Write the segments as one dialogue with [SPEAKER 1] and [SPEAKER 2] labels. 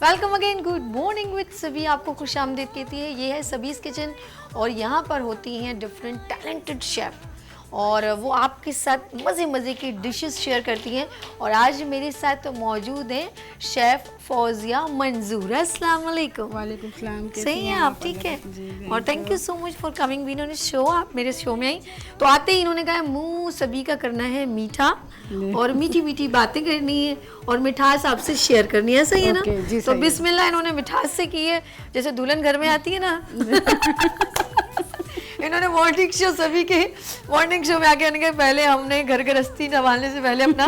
[SPEAKER 1] Welcome again, good morning with सभी। आपको खुश आमदीद कहती है। ये है सबीज़ किचन और यहाँ पर होती हैं डिफरेंट टैलेंटेड शेफ़ और वो आपके साथ मज़े मज़े की डिशेस शेयर करती हैं। और आज मेरे साथ मौजूद हैं शेफ़ फौजिया मंजूर। अस्सलाम वालेकुम।
[SPEAKER 2] वालेकुम सलाम।
[SPEAKER 1] सही हैं आप? ठीक है। और thank you so much for coming being on show. आप मेरे शो में आई तो आते ही इन्होंने कहा मुंह सभी का करना है मीठा और मीठी मीठी बातें करनी है और मिठास आपसे शेयर करनी है। सही है ना? तो बिस्मिल्लाह इन्होंने मिठास से की है, जैसे दुल्हन घर में आती है ना। इन्होंने मॉर्निंग शो सभी के मॉर्निंग शो में आके उन्होंने पहले हमने घर गृहस्थी संभालने से पहले अपना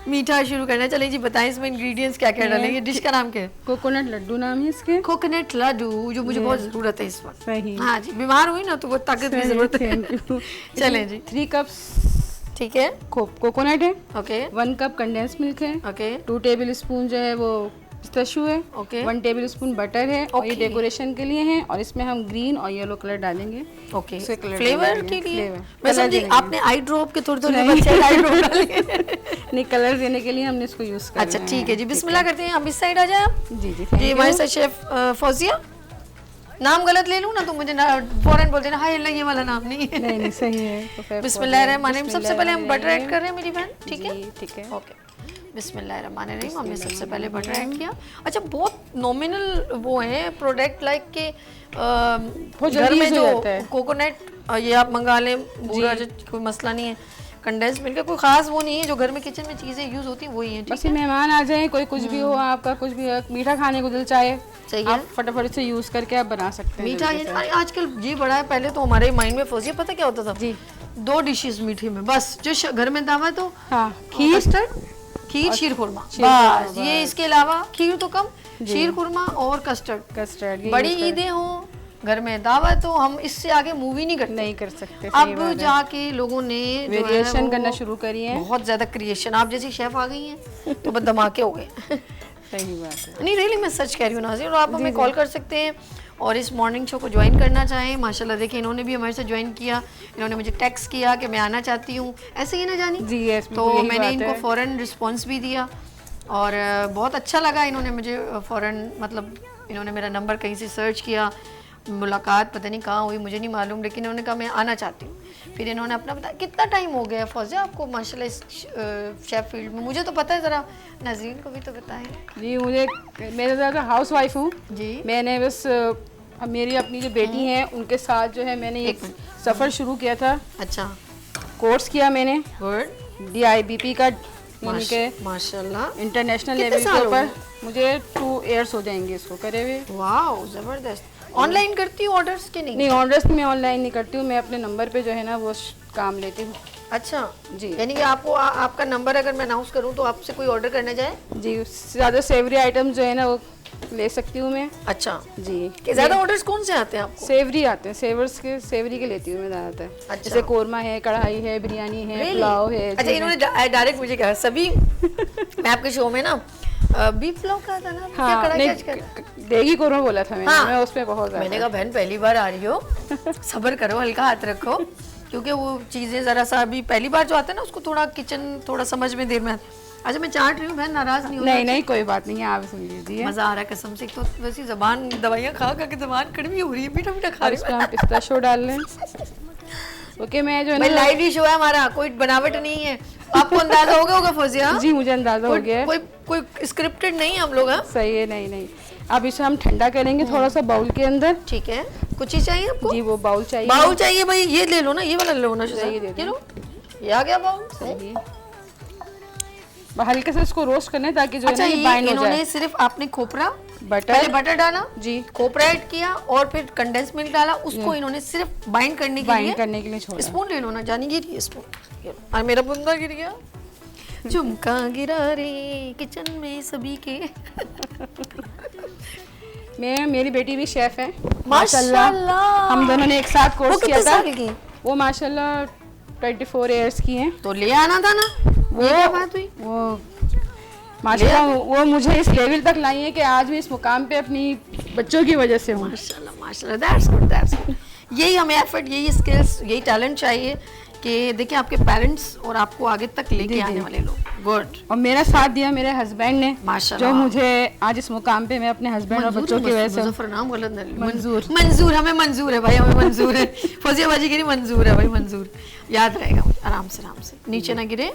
[SPEAKER 1] मीठा शुरू करना है। चलिए जी बताएं इसमें इंग्रेडिएंट्स क्या क्या डालेंगे। डिश का नाम क्या है?
[SPEAKER 2] कोकोनट लड्डू नाम है इसके।
[SPEAKER 1] कोकोनट लड्डू, जो मुझे बहुत जरूरत है इस वक्त।
[SPEAKER 2] सही।
[SPEAKER 1] हाँ जी, बीमार हुई ना तो वो ताकत की जरूरत है। चलें जी।
[SPEAKER 2] 3 कप्स
[SPEAKER 1] ठीक है,
[SPEAKER 2] कोकोनट है।
[SPEAKER 1] ओके।
[SPEAKER 2] 1 कप कंडेंस मिल्क है।
[SPEAKER 1] ओके।
[SPEAKER 2] 2 टेबल स्पून जो है वो पिस्ताशियो है।
[SPEAKER 1] ओके।
[SPEAKER 2] 1 टेबल स्पून बटर है और ये डेकोरेशन के लिए है और इसमें हम ग्रीन और येलो कलर डालेंगे।
[SPEAKER 1] ओके, फ्लेवर के लिए। मैं
[SPEAKER 2] कलर
[SPEAKER 1] समझी आपने आई ड्रॉप के थोड़े थोड़े बच्चे आई ड्रॉप डाले।
[SPEAKER 2] नहीं, कलर देने के लिए हमने इसको यूज किया।
[SPEAKER 1] अच्छा ठीक है जी, बिस्मिल्लाह करते हैं। हम इस साइड आ जाए आप।
[SPEAKER 2] जी जी
[SPEAKER 1] जी हमारे साथ शेफ फौजिया। नाम गलत ले लूँ ना तो मुझे फौरन बोल देना, हाय अल्लाह ये वाला नाम नहीं है।
[SPEAKER 2] नहीं सही है। तो
[SPEAKER 1] बिस्मिल्लाहिर्रहमानिर्रहीम। सबसे पहले हम बटर ऐड कर रहे हैं मेरी बहन। ठीक है
[SPEAKER 2] ठीक है।
[SPEAKER 1] ओके। बिस्मिल्लाहिर्रहमानिर्रहीम। हमने सबसे पहले बटर ऐड किया। अच्छा, बहुत नॉमिनल वो है प्रोडक्ट लाइक के घर में जो कोकोनट ये आप मंगा लें पूरा, कोई मसला नहीं है। कंडेंस मिल्क कोई खास वो नहीं है, जो घर में किचन में चीजें यूज होती हैं वही हैं।
[SPEAKER 2] बस मेहमान आ जाए, कोई कुछ भी हो, आपका कुछ भी मीठा खाने को दिल चाहे, आप फटाफट से यूज करके आप बना सकते हैं
[SPEAKER 1] मीठा। ये आजकल ये बड़ा है, पहले तो हमारे माइंड में फौजिया पता क्या होता था जी, 2 डिशेस मीठे में बस, जो घर में दावत हो। हाँ, खीर, खीर, शीर खुरमा, बस ये। इसके अलावा खीर तो कम, शीर खुरमा और कस्टर्ड। बड़ी ईदें हो, घर में दावत हो, हम इससे आगे मूवी नहीं कर सकते। अब जाके लोगों ने
[SPEAKER 2] वेरिएशन करना शुरू करी है,
[SPEAKER 1] बहुत ज्यादा क्रिएशन। आप जैसी शेफ आ गई हैं तो बस धमाके हो गए।
[SPEAKER 2] सही बात है।
[SPEAKER 1] नहीं रियली मैं सच कह रही हूँ नाज़रीन। और आप हमें कॉल कर सकते हैं और इस मॉर्निंग शो को ज्वाइन करना चाहें। माशाल्लाह देखिए इन्होंने भी हमारे साथ ज्वाइन किया। इन्होंने मुझे टेक्स्ट किया कि मैं आना चाहती हूँ, ऐसे ही ना जानी
[SPEAKER 2] जी।
[SPEAKER 1] तो मैंने इनको फ़ौरन रिस्पॉन्स भी दिया और बहुत अच्छा लगा। इन्होंने मुझे फ़ौरन, मतलब इन्होंने मेरा नंबर कहीं से सर्च किया, मुलाकात पता नहीं कहाँ हुई मुझे नहीं मालूम, लेकिन इन्होंने कहा मैं आना चाहती हूँ। फिर इन्होंने अपना बताया। कितना टाइम हो गया फौजिया आपको माशाल्लाह इस शेफ फील्ड में? मुझे तो पता है, ज़रा नाज़रीन को भी तो बताएं।
[SPEAKER 2] जी मैं ज़्यादा हाउस वाइफ हूँ जी। मैंने बस मेरी अपनी जो बेटी हैं उनके साथ जो है मैंने एक सफ़र शुरू किया था।
[SPEAKER 1] अच्छा,
[SPEAKER 2] कोर्स किया मैंने।
[SPEAKER 1] गुड।
[SPEAKER 2] DIBP का,
[SPEAKER 1] माशाल्लाह
[SPEAKER 2] इंटरनेशनल लेवल के ऊपर। मुझे 2 ईयर्स हो जाएंगे इसको करे हुए।
[SPEAKER 1] वाह ज़बरदस्त। ऑनलाइन करती हूँ ऑर्डर्स के? नहीं
[SPEAKER 2] ऑर्डर्स मैं ऑनलाइन नहीं करती हूँ, मैं अपने नंबर पे जो है ना वो काम लेती हूँ।
[SPEAKER 1] अच्छा जी, यानी कि आपको आपका नंबर अगर मैं अनाउंस करूँ तो आपसे कोई ऑर्डर करने जाए
[SPEAKER 2] जी, ज़्यादा सेवरी आइटम जो है ना वो ले सकती हूँ मैं।
[SPEAKER 1] अच्छा
[SPEAKER 2] जी।
[SPEAKER 1] ज़्यादा ऑर्डर्स कौन से आते हैं आपको?
[SPEAKER 2] सेवरी आते हैं, सेवरी के लेती हूँ मैं ज़्यादातर।
[SPEAKER 1] अच्छा।
[SPEAKER 2] जैसे कोरमा है, कढ़ाई है, बिरयानी है, पुलाव है।
[SPEAKER 1] अच्छा, इन्होंने डायरेक्ट मुझे कहा सभी मैं आपके शो में ना बीफ पुलाव का था ना।
[SPEAKER 2] हाँ, देगी कोरमा बोला था मैंने। मैं उसमें बहुत
[SPEAKER 1] मैंने कहा बहन पहली बार आ रही हो, सब्र करो, हल्का हाथ रखो, क्योंकि वो चीज़ें ज़रा सा अभी पहली बार जो आता है ना उसको थोड़ा किचन थोड़ा समझ में देर में। अच्छा मैं चाट रही हूँ बहन, नाराज़ नहीं हो?
[SPEAKER 2] नहीं कोई बात नहीं है, आप सुन लीजिए।
[SPEAKER 1] मज़ा आ रहा है कसम से। तो वैसी ज़बान दवाइयाँ खा के ज़बान कड़वी हो रही है, मीठा मीठा खा रही
[SPEAKER 2] हूँ। हम पिस्ताशियो डाल लें। ओके, मैं जो है
[SPEAKER 1] लाइव ही शो है हमारा, कोई बनावट नहीं है। आपको अंदाजा हो गया होगा फौजिया?
[SPEAKER 2] जी मुझे अंदाजा हो गया है।
[SPEAKER 1] कोई स्क्रिप्टेड नहीं हम लोग।
[SPEAKER 2] सही है। नहीं अब इसे हम ठंडा करेंगे थोड़ा सा बाउल के अंदर।
[SPEAKER 1] ठीक है। कुछ ही चाहिए आपको? जी
[SPEAKER 2] वो बाउल चाहिए।
[SPEAKER 1] बाउल चाहिए भाई, ये ले लो ना, ये वाला ले लो ना। ये लो, ये आ गया बाउल।
[SPEAKER 2] सही। हल्के से इसको रोस्ट करना है ताकि जो है ना ये बाइंड हो जाए।
[SPEAKER 1] इन्होंने सिर्फ आपने खोपरा बटर डाला जी, खोपरा ऐड किया और फिर कंडेंस मिल्क डाला, उसको इन्होंने सिर्फ बाइंड करने के लिए छोड़ा। स्पून ले लो ना, जानी गिरी स्पून। और मेरा बंदा गिर गया, झुमका गिरा रे किचन में सभी के।
[SPEAKER 2] मेरी बेटी भी शेफ है
[SPEAKER 1] माशाल्लाह।
[SPEAKER 2] हम दोनों ने एक साथ कोर्स किया था। वो माशाल्लाह 24 इयर्स की हैं।
[SPEAKER 1] तो ले आना था ना, वो क्या बात हुई?
[SPEAKER 2] वो माशाल्लाह वो मुझे इस लेवल तक लाई है कि आज भी इस मुकाम पे अपनी बच्चों की वजह से हूँ।
[SPEAKER 1] माशाल्लाह माशाल्लाह, दैट्स गुड। यही हमें एफर्ट, यही स्किल्स, यही टैलेंट चाहिए कि देखिए आपके पेरेंट्स और आपको आगे तक लेके आने वाले लोग। गुड।
[SPEAKER 2] और मेरा साथ दिया मेरे हस्बैंड ने,
[SPEAKER 1] माशाल्लाह।
[SPEAKER 2] जो मुझे आज इस मुकाम पे मैं अपने हस्बैंड और बच्चों की वजह से।
[SPEAKER 1] मुजफ्फर नाम गलत नहीं,
[SPEAKER 2] मंजूर।
[SPEAKER 1] मंजूर, हमें मंजूर है भाई, हमें मंजूर है। फौजिया बाजी कह रही मंजूर है भाई, मंजूर याद रहेगा। आराम से नीचे ना गिरे।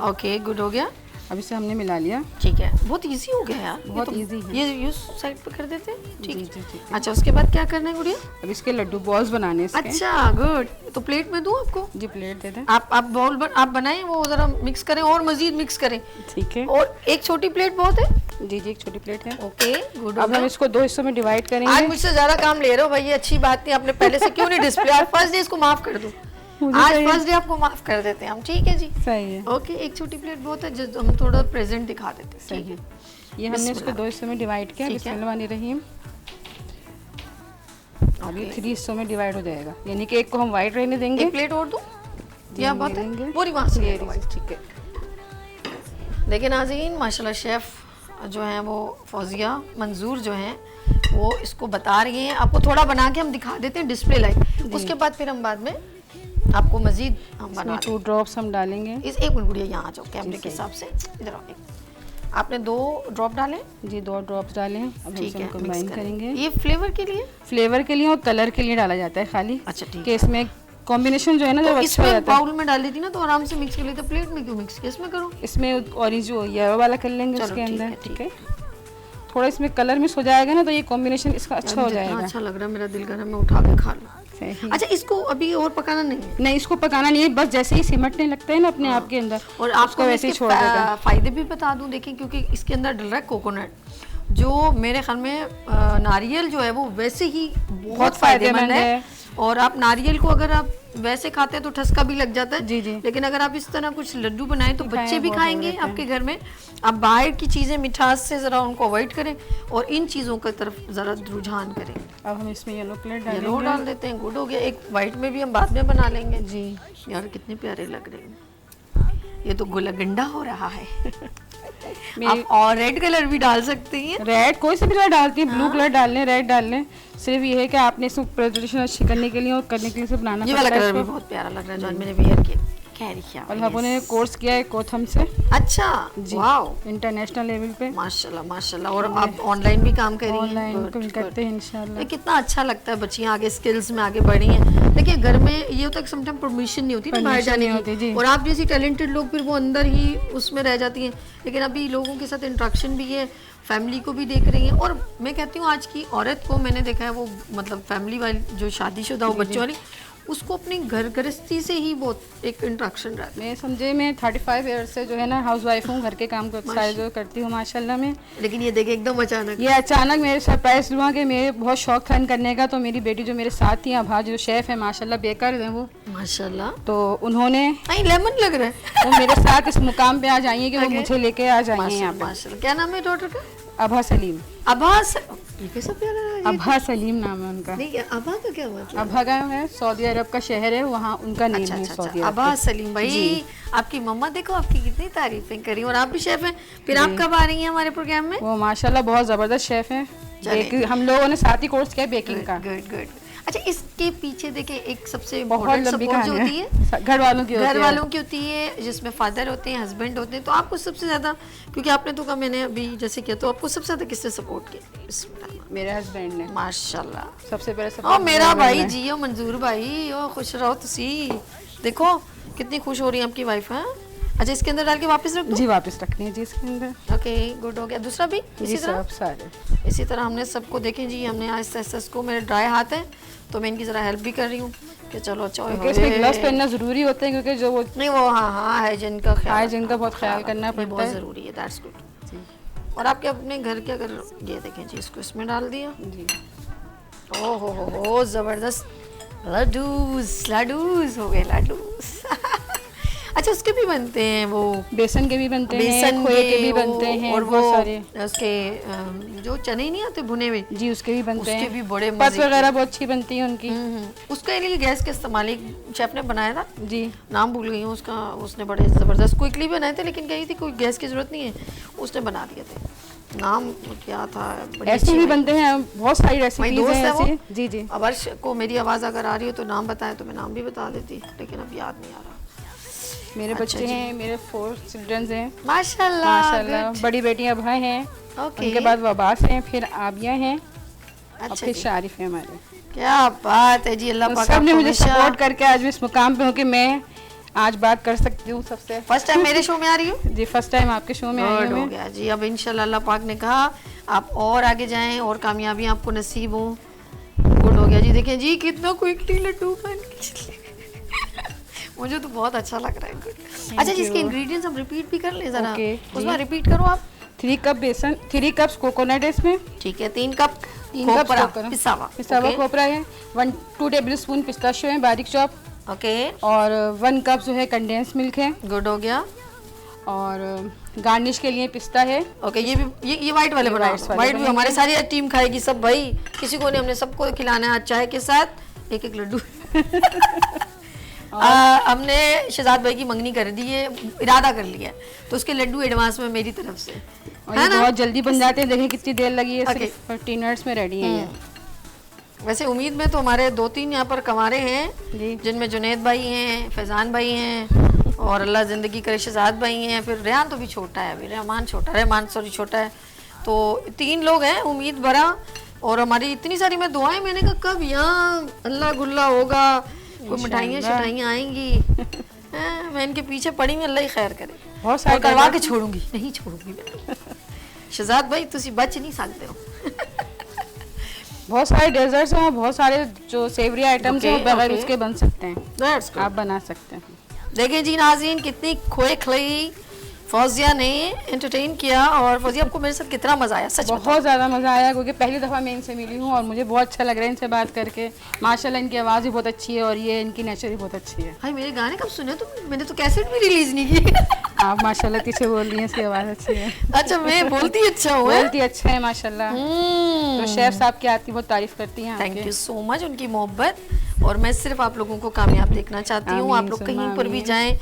[SPEAKER 1] ओके गुड, हो गया।
[SPEAKER 2] अब इसे हमने मिला लिया।
[SPEAKER 1] ठीक है, बहुत इजी हो गया यार,
[SPEAKER 2] बहुत इजी है।
[SPEAKER 1] ये उस साइड पे कर देते हैं। ठीक
[SPEAKER 2] जी,
[SPEAKER 1] है।
[SPEAKER 2] जी, जी।
[SPEAKER 1] अच्छा, उसके बाद क्या करना है गुड़िया?
[SPEAKER 2] अब इसके लड्डू बॉल्स बनाने इसके।
[SPEAKER 1] अच्छा गुड, तो प्लेट में दूं आपको?
[SPEAKER 2] जी प्लेट दे दें।
[SPEAKER 1] आप बाउल आप बनाएं, वो जरा मिक्स करें और मजीद मिक्स करें।
[SPEAKER 2] ठीक है।
[SPEAKER 1] और एक छोटी प्लेट बहुत है?
[SPEAKER 2] जी जी, एक छोटी प्लेट है।
[SPEAKER 1] Okay good.
[SPEAKER 2] अब हम इसको 2 हिस्सों में डिवाइड
[SPEAKER 1] आज
[SPEAKER 2] करेंगे।
[SPEAKER 1] मुझसे ज्यादा काम ले रहे हो भाई, ये अच्छी बात नहीं। आपने पहले से क्यों नहीं डिस्प्ले? आज फर्स्ट डे इसको माफ कर दो, आज फर्स्ट डे आपको माफ कर देते हैं हम। ठीक है जी,
[SPEAKER 2] सही है।
[SPEAKER 1] ओके। एक छोटी प्लेट बहुत है, जो हम थोड़ा प्रेजेंट दिखा देते हैं।
[SPEAKER 2] सही है। ये हमने इसको 2 हिस्सों में डिवाइड किया। बिस्मिल्लाहिर्रहमानिर्रहीम। अब ये 3 हिस्सों में डिवाइड हो जाएगा, यानी कि एक को हम वाइट रहने देंगे।
[SPEAKER 1] एक प्लेट और दूं या बात है?
[SPEAKER 2] लेंगे।
[SPEAKER 1] पूरी वहां से ले लो भाई।
[SPEAKER 2] ठीक है।
[SPEAKER 1] देखिए नाज़रीन, माशाल्लाह शेफ जो हैं वो फौजिया मंजूर जो हैं वो इसको बता रही हैं। आपको थोड़ा बना के हम दिखा देते हैं डिस्प्ले लाइट, उसके बाद फिर हम बाद में आपको मजीद हम बना
[SPEAKER 2] 2 ड्रॉप्स हम डालेंगे।
[SPEAKER 1] इस एक मिनट गुड़िया, यहाँ आ जाओ कैमरे के हिसाब से, इधर आओ। आपने 2 ड्रॉप डाले?
[SPEAKER 2] जी 2 ड्रॉप्स डाले हैं। अब हम
[SPEAKER 1] ठीक है,
[SPEAKER 2] इसे
[SPEAKER 1] मिक्स
[SPEAKER 2] कंबाइन करेंगे।
[SPEAKER 1] ये फ्लेवर के लिए?
[SPEAKER 2] फ्लेवर के लिए और कलर के लिए डाला जाता है खाली।
[SPEAKER 1] अच्छा ठीक
[SPEAKER 2] कि इसमें कॉम्बिनेशन जो है ना,
[SPEAKER 1] तो
[SPEAKER 2] जब अच्छा हो
[SPEAKER 1] इसमें
[SPEAKER 2] जाता है।
[SPEAKER 1] बाउल में डाल देती ना तो आराम से मिक्स कर लेते। प्लेट में क्यों मिक्स किया? इसमें करो।
[SPEAKER 2] इसमें ऑरेंज जो येलो वाला कर लेंगे
[SPEAKER 1] चलो,
[SPEAKER 2] उसके
[SPEAKER 1] ठीक
[SPEAKER 2] अंदर।
[SPEAKER 1] है,
[SPEAKER 2] ठीक है। थोड़ा इसमें कलर मिक्स हो जाएगा ना, तो ये कॉम्बिनेशन इसका अच्छा हो
[SPEAKER 1] जितना
[SPEAKER 2] जाएगा।
[SPEAKER 1] अच्छा लग रहा है, मेरा दिल कर रहा है मैं उठा के खा लूं।
[SPEAKER 2] सही।
[SPEAKER 1] अच्छा, इसको अभी और पकाना नहीं है?
[SPEAKER 2] नहीं, इसको पकाना नहीं है, बस जैसे ही सिमटने लगता है ना अपने आप के अंदर,
[SPEAKER 1] और आपको
[SPEAKER 2] वैसे ही
[SPEAKER 1] इसके
[SPEAKER 2] छोड़ देगा।
[SPEAKER 1] फायदे भी बता दूं। देखिए, क्योंकि इसके अंदर डल रहा है कोकोनट, जो मेरे ख्याल में नारियल जो है वो वैसे ही बहुत फायदेमंद है। और आप नारियल को अगर आप वैसे खाते हैं तो ठसका भी लग जाता है।
[SPEAKER 2] जी जी।
[SPEAKER 1] लेकिन अगर आप इस तरह कुछ लड्डू बनाएं तो बच्चे भी
[SPEAKER 2] बहुत
[SPEAKER 1] खाएंगे
[SPEAKER 2] favorite है।
[SPEAKER 1] आपके घर में। आप बाहर की चीज़ें मिठास से ज़रा उनको अवॉइड करें और इन चीज़ों की तरफ ज़रा रुझान करें।
[SPEAKER 2] अब हम इसमें येलो प्लेट
[SPEAKER 1] येलो
[SPEAKER 2] डालेंगे।
[SPEAKER 1] डाल देते हैं। गुड हो गया। एक वाइट में भी हम बाद में बना लेंगे।
[SPEAKER 2] जी।
[SPEAKER 1] यार कितने प्यारे लग रहे हैं। ये तो गुलगंडा हो रहा है। आप और रेड कलर भी डाल सकती हैं।
[SPEAKER 2] रेड कोई से भी कलर डालती है, ब्लू कलर डाल लें, रेड डाल लें। सिर्फ ये है कि आपने इसको प्रेजेंटेशन अच्छी करने के लिए और करने के लिए से बनाना
[SPEAKER 1] ये
[SPEAKER 2] पड़ता
[SPEAKER 1] वाला
[SPEAKER 2] है
[SPEAKER 1] कलर भी
[SPEAKER 2] इसको।
[SPEAKER 1] बहुत प्यारा लग रहा है जो आज मैंने वेयर किया। खैर क्या
[SPEAKER 2] और हम ने कोर्स किया है कोथम से।
[SPEAKER 1] अच्छा, वाओ,
[SPEAKER 2] इंटरनेशनल लेवल पे।
[SPEAKER 1] माशाल्लाह माशाल्लाह। और आप ऑनलाइन भी काम कर रही हैं?
[SPEAKER 2] ऑनलाइन करते हैं इंशाल्लाह।
[SPEAKER 1] ये कितना अच्छा लगता है, बच्चियां आगे स्किल्स में आगे बढ़ रही हैं। देखिए घर में ये होता है कि समटाइम परमिशन नहीं होती ना बाहर जाने की, और आप जैसी टैलेंटेड लोग फिर वो अंदर ही उसमें रह जाती हैं। लेकिन अभी लोगों के साथ इंट्रैक्शन भी है, फैमिली को भी देख रही हैं। और मैं कहती हूँ आज की औरत को मैंने देखा है वो मतलब फैमिली वाली जो शादीशुदा हो बच्चों वाली, उसको अपनी घर गृहस्थी से ही बहुत एक इंट्रैक्शन रहता है।
[SPEAKER 2] मैं समझे मैं 35 ईयर्स से जो है ना हाउस वाइफ हूँ, घर के काम को सारे जो करती हूँ माशाल्लाह में।
[SPEAKER 1] लेकिन ये देखे एकदम अचानक,
[SPEAKER 2] ये अचानक मेरे सरप्राइज हुआ कि मेरे बहुत शौक था करने का। तो मेरी बेटी जो मेरे साथ थी, अभा जो शेफ है माशाल्लाह बेकार है वो,
[SPEAKER 1] माशाल्लाह,
[SPEAKER 2] तो उन्होंने
[SPEAKER 1] नहीं लेमन लग रहा है
[SPEAKER 2] वो मेरे साथ इस मुकाम पे आ जाइए कि वो मुझे लेके आ जाइए यहाँ पे।
[SPEAKER 1] माशाल्लाह। क्या नाम है डॉटर का?
[SPEAKER 2] अभा सलीम।
[SPEAKER 1] अब्बास, ये कैसा प्यारा है।
[SPEAKER 2] अभा सलीम नाम है उनका।
[SPEAKER 1] नहीं, अब्बा का क्या मतलब?
[SPEAKER 2] अभा का है सऊदी अरब का शहर है, वहाँ उनका नेम
[SPEAKER 1] अच्छा
[SPEAKER 2] है
[SPEAKER 1] अच्छा
[SPEAKER 2] सऊदी
[SPEAKER 1] अच्छा।
[SPEAKER 2] अरब।
[SPEAKER 1] अब्बा सलीम भाई, आपकी मम्मा देखो आपकी कितनी तारीफें करी, और आप भी शेफ हैं। फिर आप कब आ रही हैं हमारे प्रोग्राम में?
[SPEAKER 2] वो माशाल्लाह बहुत जबरदस्त शेफ है। हम लोगों ने साथ ही कोर्स किया बेकिंग का।
[SPEAKER 1] Good good. अच्छा, इसके पीछे देखे एक सबसे
[SPEAKER 2] बहुत
[SPEAKER 1] इम्पोर्टेंट
[SPEAKER 2] लंबी
[SPEAKER 1] सपोर्ट जो होती
[SPEAKER 2] कहानी
[SPEAKER 1] है,
[SPEAKER 2] है, घर वालों की होती है।
[SPEAKER 1] घर वालों की होती है, जिसमें फादर होते हैं, हस्बैंड होते हैं। तो आपको सबसे ज्यादा, क्योंकि आपने तो कहा मैंने अभी जैसे किया, तो आपको सबसे ज्यादा किसने सपोर्ट किया? बिस्मिल्लाह।
[SPEAKER 2] मेरे हस्बैंड ने
[SPEAKER 1] माशाल्लाह।
[SPEAKER 2] सबसे पहले
[SPEAKER 1] ओ
[SPEAKER 2] सपोर्ट
[SPEAKER 1] मेरा भाई जियो मंजूर भाई, ओ खुश रहो तुसी। देखो कितनी खुश हो रही है आपकी वाइफ है। अच्छा, इसके अंदर डाल के वापस रख दो?
[SPEAKER 2] जी वापस रखनी है जी इसके अंदर।
[SPEAKER 1] ओके गुड हो गया। दूसरा भी
[SPEAKER 2] जी
[SPEAKER 1] इसी तरह?
[SPEAKER 2] सब सारे
[SPEAKER 1] इसी तरह हमने सबको देखें जी, हमने आहिस्ता आहिस्ता इसको, मेरे ड्राई हाथ है तो मैं इनकी ज़रा हेल्प भी कर रही हूँ कि चलो अच्छा हो।
[SPEAKER 2] इसमें ग्लव्स पहनना जरूरी होते हैं क्योंकि जो वो
[SPEAKER 1] नहीं वो हाँ हाइजीन का ख्याल,
[SPEAKER 2] हाइजीन का बहुत ख्याल करना पड़ता
[SPEAKER 1] बहुत
[SPEAKER 2] है।
[SPEAKER 1] ज़रूरी है। That's good. और आपके अपने घर के अगर ये देखें जी, इसको इसमें डाल दिया
[SPEAKER 2] जी।
[SPEAKER 1] ओ हो ज़बरदस्त लड्डूस, लड्डूस हो गए लड्डूस। अच्छा, उसके भी बनते हैं वो,
[SPEAKER 2] बेसन के भी बनते हैं,
[SPEAKER 1] बेसन
[SPEAKER 2] खोए के भी बनते हैं,
[SPEAKER 1] और
[SPEAKER 2] बहुत
[SPEAKER 1] वो
[SPEAKER 2] सारे
[SPEAKER 1] उसके जो चने नहीं आते भुने हुए,
[SPEAKER 2] जी उसके भी बनते हैं।
[SPEAKER 1] उसके भी बड़े
[SPEAKER 2] पत
[SPEAKER 1] मजे
[SPEAKER 2] वगैरह बहुत अच्छी बनती है उनकी।
[SPEAKER 1] उसके लिए गैस का इस्तेमाल एक शेफ ने बनाया था,
[SPEAKER 2] जी
[SPEAKER 1] नाम भूल गई हूँ उसका। उसने बड़े ज़बरदस्त क्विकली बनाए थे, लेकिन कही थी कोई गैस की ज़रूरत नहीं है, उसने बना दिए थे। नाम क्या था, बड़ी
[SPEAKER 2] ऐसे
[SPEAKER 1] अच्छी
[SPEAKER 2] भी
[SPEAKER 1] भाई।
[SPEAKER 2] बनते हैं, बहुत सारी
[SPEAKER 1] मेरी
[SPEAKER 2] रेसिपीज
[SPEAKER 1] दोस्त
[SPEAKER 2] हैं
[SPEAKER 1] है वो।
[SPEAKER 2] ऐसे। जी जी।
[SPEAKER 1] अब अर्श को मेरी आवाज़ अगर आ रही हो तो नाम बताए तो मैं नाम भी बता देती, लेकिन अब याद नहीं आ रहा।
[SPEAKER 2] मेरे
[SPEAKER 1] अच्छा
[SPEAKER 2] बच्चे
[SPEAKER 1] जी।
[SPEAKER 2] हैं, मेरे 4 चिल्ड्रंस हैं
[SPEAKER 1] माशाल्लाह
[SPEAKER 2] माशाल्लाह।
[SPEAKER 1] good।
[SPEAKER 2] बड़ी बेटी अभा हैं,
[SPEAKER 1] ओके
[SPEAKER 2] उनके बाद वबास हैं, फिर आबिया हैं और
[SPEAKER 1] अच्छा
[SPEAKER 2] फिर
[SPEAKER 1] जी,
[SPEAKER 2] शारिफ है हमारे।
[SPEAKER 1] क्या बात है जी, अल्लाह
[SPEAKER 2] तो
[SPEAKER 1] पाक
[SPEAKER 2] सब ने
[SPEAKER 1] आपको
[SPEAKER 2] मुझे
[SPEAKER 1] हमेशा।
[SPEAKER 2] सपोर्ट करके आज मैं इस मुकाम पे हूँ कि मैं आज बात कर सकती हूँ सबसे।
[SPEAKER 1] फर्स्ट टाइम मेरे शो में आ रही हूँ।
[SPEAKER 2] जी फर्स्ट टाइम आपके शो में आई
[SPEAKER 1] गुड
[SPEAKER 2] हूँ
[SPEAKER 1] हो
[SPEAKER 2] मैं।
[SPEAKER 1] गया जी, अब इंशाल्लाह अल्लाह पाक ने कहा आप और आगे जाएं और कामयाबी आपको नसीब हो। गुड हो गया जी। देखें जी कितना क्विकली लड्डू बन के मुझे तो बहुत अच्छा लग रहा है। गुड। अच्छा जी, इसके
[SPEAKER 2] you।
[SPEAKER 1] इंग्रेडिएंट्स हम रिपीट भी कर लें जरा।
[SPEAKER 2] Okay,
[SPEAKER 1] उसमें
[SPEAKER 2] जी।
[SPEAKER 1] रिपीट करो आप।
[SPEAKER 2] 3 कप बेसन, 3 कप्स कोकोनट है इसमें,
[SPEAKER 1] ठीक है, 3 कप
[SPEAKER 2] 3 कप
[SPEAKER 1] खोपरा पिसा हुआ।
[SPEAKER 2] पिस्तावा खोपरा है, 2 टेबल स्पून पिस्ताशियो है बारीक चॉप,
[SPEAKER 1] ओके
[SPEAKER 2] और 1 कप जो है कंडेंस मिल्क है,
[SPEAKER 1] गुड हो गया।
[SPEAKER 2] और गार्निश के लिए पिस्ता है।
[SPEAKER 1] ओके ये भी ये वाइट वाले बना
[SPEAKER 2] whites वाले
[SPEAKER 1] वाइट भी
[SPEAKER 2] बनेंगे।
[SPEAKER 1] हमारी सारी टीम खाएगी सब भाई, किसी को नहीं, हमने सबको खिलाना है आज चाय के साथ एक एक लड्डू। हमने शहजाद भाई की मंगनी कर दी है, इरादा कर लिया है, तो उसके लड्डू एडवांस में मेरी तरफ से,
[SPEAKER 2] और
[SPEAKER 1] है
[SPEAKER 2] ये
[SPEAKER 1] ना।
[SPEAKER 2] बहुत जल्दी बन जाते हैं, देखिए कितनी देर लगी है,
[SPEAKER 1] Okay।
[SPEAKER 2] सिर्फ 15 मिनट्स में रेडी है ये।
[SPEAKER 1] वैसे उम्मीद में तो हमारे 2-3 यहाँ पर कमारे हैं,
[SPEAKER 2] जी।
[SPEAKER 1] जिनमें जुनैद भाई हैं, फैजान भाई हैं, और अल्लाह ज़िंदगी करे शहजाद भाई हैं, फिर रेहान तो भी छोटा है, अभी रहमान सॉरी छोटा है, तो 3 लोग हैं उम्मीद भरा। और हमारी इतनी सारी मैं दुआएं, मैंने कहा कब यहाँ अल्लाह गुल्ला होगा, कोई मिठाइयाँ शिठाइयाँ आएंगी। हैं, मैं इनके पीछे पड़ी हूँ, अल्लाह ही खैर करे।
[SPEAKER 2] बहुत सारे
[SPEAKER 1] और करवा के
[SPEAKER 2] desserts-
[SPEAKER 1] छोड़ूंगी, नहीं छोड़ूंगी मैं। शहजाद भाई तुसी बच नहीं सकते हो।
[SPEAKER 2] बहुत सारे डेजर्ट्स हैं, बहुत सारे जो सेवरी आइटम्स हैं वो
[SPEAKER 1] Okay,
[SPEAKER 2] बगैर
[SPEAKER 1] okay।
[SPEAKER 2] उसके बन सकते हैं,
[SPEAKER 1] That's good।
[SPEAKER 2] आप बना सकते हैं।
[SPEAKER 1] देखें जी नाज़रीन, कितनी खोए खली फौजिया ने एंटरटेन किया, और फौजिया आपको मेरे साथ कितना मजा आया, सच बताओ।
[SPEAKER 2] बहुत ज़्यादा मज़ा आया, क्योंकि पहली दफ़ा मैं इनसे मिली हूँ और मुझे बहुत अच्छा लग रहा है इनसे बात करके। माशाल्लाह इनकी आवाज़ भी बहुत अच्छी है और ये इनकी नेचर भी बहुत अच्छी है।
[SPEAKER 1] भाई मेरे गाने कब सुने तुम? मैंने तो कैसेट भी रिलीज नहीं की।
[SPEAKER 2] आप माशाल्लाह पीछे बोल रही हैं, इसकी आवाज़ अच्छी है,
[SPEAKER 1] अच्छा मैं बोलती अच्छा हूँ।
[SPEAKER 2] बोलती अच्छा है माशाल्लाह। तो शेफ साहब की आपकी बहुत तारीफ करती हैं
[SPEAKER 1] थैंक
[SPEAKER 2] आपके।
[SPEAKER 1] यू सो मच, उनकी मोहब्बत, और मैं सिर्फ आप लोगों को कामयाब देखना चाहती हूँ।
[SPEAKER 2] आमीन,
[SPEAKER 1] आप लोग
[SPEAKER 2] सुम्मा
[SPEAKER 1] कहीं पर भी
[SPEAKER 2] आमीन।
[SPEAKER 1] जाएं,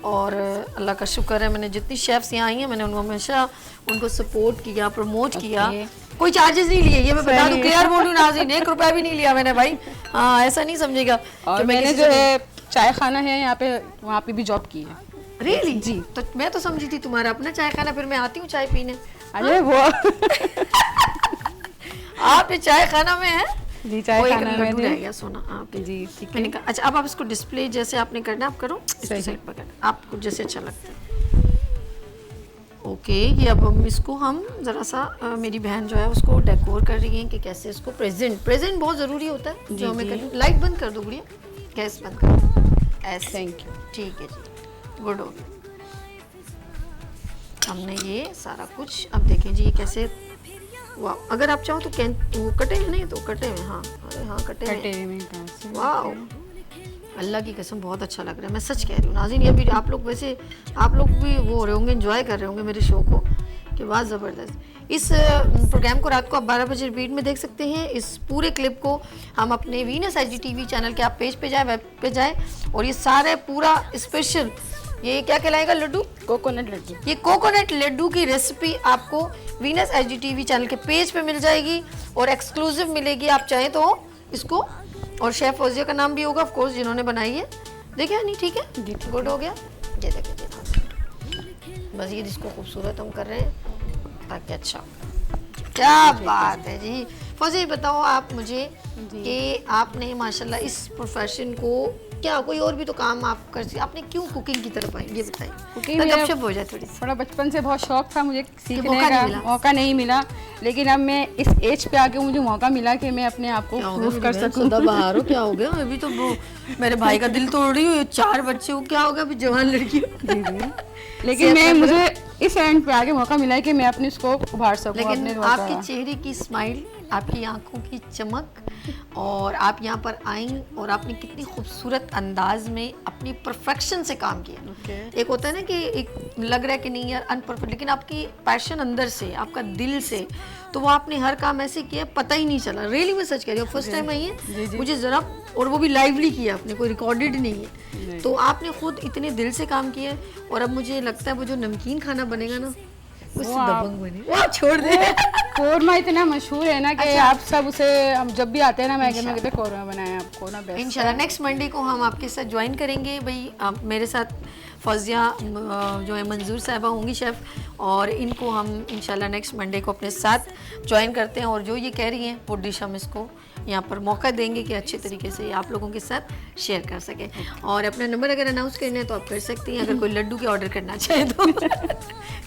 [SPEAKER 1] और अल्लाह का शुक्र है मैंने जितनी शेफ्स यहाँ आई हैं मैंने उनको हमेशा उनको सपोर्ट किया, प्रमोट किया, कोई चार्जेस नहीं लिए, ये मैं बता दूं,
[SPEAKER 2] सही।
[SPEAKER 1] क्लियर बोलूं नाज़रीन, 1 रुपया भी नहीं लिया मैंने भाई। हाँ ऐसा नहीं समझेगा
[SPEAKER 2] और
[SPEAKER 1] कि मैं
[SPEAKER 2] मैंने
[SPEAKER 1] किसी
[SPEAKER 2] जो
[SPEAKER 1] से-
[SPEAKER 2] है चाय खाना है यहाँ पे, वहाँ पे भी जॉब की है।
[SPEAKER 1] रियली
[SPEAKER 2] जी।
[SPEAKER 1] तो मैं तो समझी थी तुम्हारा अपना चाय खाना, फिर मैं आती हूँ चाय पीने।
[SPEAKER 2] अरे वो
[SPEAKER 1] आप ये चाय खाना में है।
[SPEAKER 2] जी चाय
[SPEAKER 1] वो एक
[SPEAKER 2] खाना में
[SPEAKER 1] लड्डू
[SPEAKER 2] जी।
[SPEAKER 1] रह गया सोना आप
[SPEAKER 2] जी ठीक है।
[SPEAKER 1] मैंने कहा अच्छा अब आप इसको डिस्प्ले जैसे आपने करना आप करो, इसको
[SPEAKER 2] सही।
[SPEAKER 1] साइड पर करना आपको जैसे अच्छा लगता है। ओके ये अब हम इसको हम ज़रा सा मेरी बहन जो है उसको डेकोर कर रही है कि कैसे इसको प्रेजेंट बहुत ज़रूरी होता है जो हमें करना। लाइट बंद कर दो गुड़िया, गैस बंद कर दो, ऐसे।
[SPEAKER 2] Thank you.
[SPEAKER 1] ठीक है जी, गुड हो गया। हमने ये सारा कुछ, अब देखें जी ये कैसे, वाह, अगर आप चाहो तो वो कटे हुए नहीं तो कटे हुए, हाँ अरे हाँ कटे हुए,
[SPEAKER 2] कटे हुए में कहाँ से?
[SPEAKER 1] वाह अल्लाह की कसम बहुत अच्छा लग रहा है, मैं सच कह रही हूँ नाज़रीन। ये भी आप लोग वैसे आप लोग भी वो हो रहे होंगे, एंजॉय कर रहे होंगे मेरे शो को, कि बात ज़बरदस्त। इस प्रोग्राम को रात को आप 12 बजे रिपीट में देख सकते हैं। इस पूरे क्लिप को हम अपने वीनस IGTV चैनल के आप पेज पे जाए, वेब पे जाए, और ये सारे पूरा स्पेशल, ये क्या कहलाएगा लड्डू,
[SPEAKER 2] कोकोनट लड्डू।
[SPEAKER 1] ये कोकोनट लड्डू की रेसिपी आपको वीनस IGTV चैनल के पेज पे मिल जाएगी और एक्सक्लूसिव मिलेगी, आप चाहें तो इसको, और शेफ फौजिया का नाम भी होगा ऑफ कोर्स जिन्होंने बनाई है। देखिए नहीं ठीक है
[SPEAKER 2] जी, ठीक
[SPEAKER 1] गुड हो गया। ये देखिए मज़ीद इसको खूबसूरत हम कर रहे हैं ताकि अच्छा हो। क्या बात है जी। फौजी बताओ आप मुझे कि आपने माशाल्लाह इस प्रोफेशन को, क्या कोई और भी तो काम आप कर सकते, आपने क्यों कुकिंग की तरफ आई ये बताइए,
[SPEAKER 2] कुकिंग
[SPEAKER 1] ताकि
[SPEAKER 2] मेरा-
[SPEAKER 1] गपशप हो जाए थोड़ी सी।
[SPEAKER 2] थोड़ा बचपन से बहुत शौक था मुझे सीखने
[SPEAKER 1] मौका नहीं
[SPEAKER 2] का,
[SPEAKER 1] मिला।
[SPEAKER 2] मौका नहीं मिला, लेकिन अब मैं इस एज पे आके मुझे मौका मिला कि मैं अपने आप को
[SPEAKER 1] क्या हो
[SPEAKER 2] प्रूफ
[SPEAKER 1] गया
[SPEAKER 2] कर
[SPEAKER 1] मेरी बहन?
[SPEAKER 2] सकूं।
[SPEAKER 1] सदाबहार हो, क्या हो गया? अभी तो वो मेरे भाई का दिल तोड़ रही हो, 4 बच्चे हो, क्या होगा अभी जवान लड़की हो।
[SPEAKER 2] लेकिन मैं मुझे इस एंड पे आके मौका मिला है कि मैं अपने इसको उभार सकूं।
[SPEAKER 1] लेकिन
[SPEAKER 2] अपने
[SPEAKER 1] आपके चेहरे की स्माइल, आपकी आंखों की चमक, और आप यहाँ पर आई और आपने कितनी खूबसूरत अंदाज में अपनी परफेक्शन से काम किया। एक होता है ना कि एक लग रहा है कि नहीं यार अनपरफेक्ट, लेकिन आपकी पैशन अंदर से, आपका दिल से, तो वो आपने हर काम ऐसे किया पता ही नहीं चला। रियली मैं सच कह रही हूँ, फर्स्ट टाइम आई है मुझे ज़रा, और वो भी लाइवली किया आपने, कोई रिकॉर्डेड नहीं है, तो आपने खुद इतने दिल से काम किया। और अब मुझे लगता है वो जो नमकीन खाना बनेगा ना, उससे दबंग बनी। वाह, छोड़ दे।
[SPEAKER 2] कोरमा इतना मशहूर है ना कि आप सब उसे, हम जब भी आते हैं ना मैं कहते हैं कोरमा बनाएं आप, कोरमा बेस्ट।
[SPEAKER 1] इंशाल्लाह नेक्स्ट मंडे को हम आपके साथ ज्वाइन करेंगे भाई। आप मेरे साथ फौजिया जो है मंजूर साहिबा होंगी शेफ़, और इनको हम इंशाल्लाह नेक्स्ट मंडे को अपने साथ ज्वाइन करते हैं। और जो ये कह रही हैं वो डिश हम इसको यहाँ पर मौका देंगे कि अच्छे तरीके से आप लोगों के साथ शेयर कर सकें। और अपना नंबर अगर अनाउंस करना है तो आप कर सकती हैं, अगर कोई लड्डू के ऑर्डर करना चाहे तो।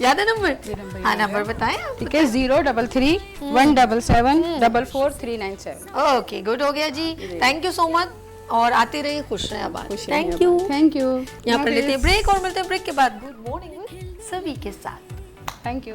[SPEAKER 1] याद है नंबर? हाँ, नंबर बताएं आप।
[SPEAKER 2] ठीक है, 033 177 44397।
[SPEAKER 1] ओके, गुड हो गया जी। थैंक यू सो मच, और आते रहिए, खुश रहें आबाद।
[SPEAKER 2] Thank you, thank you.
[SPEAKER 1] यहाँ पर लेते हैं ब्रेक और मिलते हैं ब्रेक के बाद गुड मॉर्निंग विद सभी के साथ।
[SPEAKER 2] Thank you.